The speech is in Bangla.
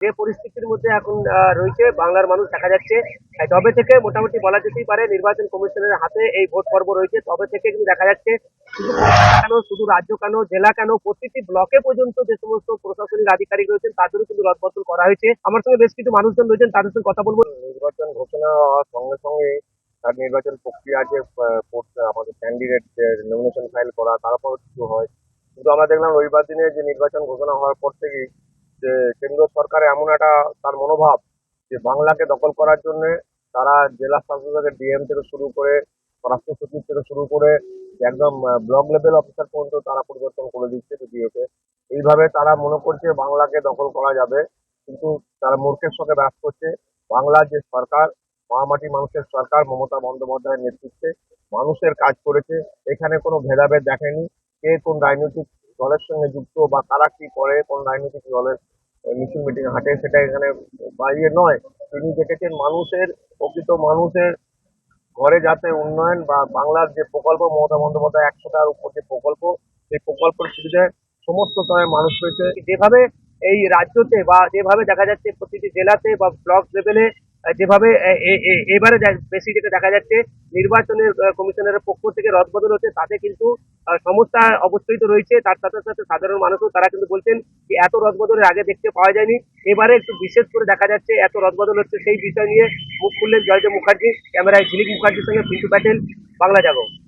যে পরিস্থিতির মধ্যে এখন রয়েছে বাংলার মানুষ দেখা যাচ্ছে, তবে থেকে মোটামুটি বলা যেতেই পারে নির্বাচন কমিশনের হাতে এই ভোট পর্ব রয়েছে। তবে থেকে কিন্তু দেখা যাচ্ছে শুধু কলকাতা কেন, শুধু রাজ্য কেন, জেলা কেন, প্রতিটি ব্লকে পর্যন্ত যে সমস্ত প্রশাসনিক আধিকারিক রয়েছেন তাদেরও কিন্তু রদবদল করা হয়েছে। আমার সঙ্গে বেশ কিছু মানুষজন রয়েছেন, তাদের সঙ্গে কথা বলবো। নির্বাচন ঘোষণা হওয়ার সঙ্গে সঙ্গে তার নির্বাচন প্রক্রিয়া যে আমাদের ক্যান্ডিডেট নমিনেশন ফাইল করা তারপর শুরু হয়, কিন্তু আমরা দেখলাম রবিবার দিনে যে নির্বাচন ঘোষণা হওয়ার পর থেকেই যে কেন্দ্র সরকার এমন একটা তার মনোভাব যে বাংলাকে দখল করার জন্য তারা জেলা শাসকের ডিএম থেকে শুরু করে স্বরাষ্ট্র সচিব থেকে শুরু করে একদম ব্লক লেভেল অফিসার পর্যন্ত তারা পরিবর্তন করে দিচ্ছে দিয়েছে। এইভাবে তারা মনে করছে বাংলাকে দখল করা যাবে, কিন্তু তারা মূর্খের সঙ্গে ব্যাস করছে। বাংলার যে সরকার, মহামাটি মানুষের সরকার, মমতা বন্দ্যোপাধ্যায়ের নেতৃত্বে মানুষের কাজ করেছে। এখানে কোনো ভেদাভেদ দেখেনি কে কোন রাজনৈতিক দলের সঙ্গে যুক্ত বা কারা কি করে, কোন রাজনৈতিক দলের মিছিল মিটিং হাঁটে, সেটা এখানে বাইরে নয়। তিনি দেখেছেন মানুষের, প্রকৃত মানুষের ঘরে যাতে উন্নয়ন বা বাংলার যে প্রকল্প মমতা বন্দ্যোপাধ্যায় 100টার উপর যে প্রকল্প, সেই প্রকল্পের সুবিধায় সমস্ত স্তরের মানুষ পেয়েছে। যেভাবে এই রাজ্যতে বা যেভাবে দেখা যাচ্ছে প্রতিটি জেলাতে বা ব্লক লেভেলে যেভাবে এবারে বেশি যেটা দেখা যাচ্ছে নির্বাচনের কমিশনের পক্ষ থেকে রদবদল হচ্ছে, তাতে কিন্তু সমস্যা অবশ্যই তো রয়েছে। তার সাথে সাথে সাধারণ মানুষও তারা কিন্তু বলছেন যে এত রদবদলের আগে দেখতে পাওয়া যায়নি। এবারে একটু বিশেষ করে দেখা যাচ্ছে এত রদবদল হচ্ছে, সেই বিষয় নিয়ে মুখ খুললেন জয়দেব মুখার্জি। ক্যামেরায় ঝিলিক মুখার্জির সঙ্গে পিন্টু প্যাটেল, বাংলা জাগো।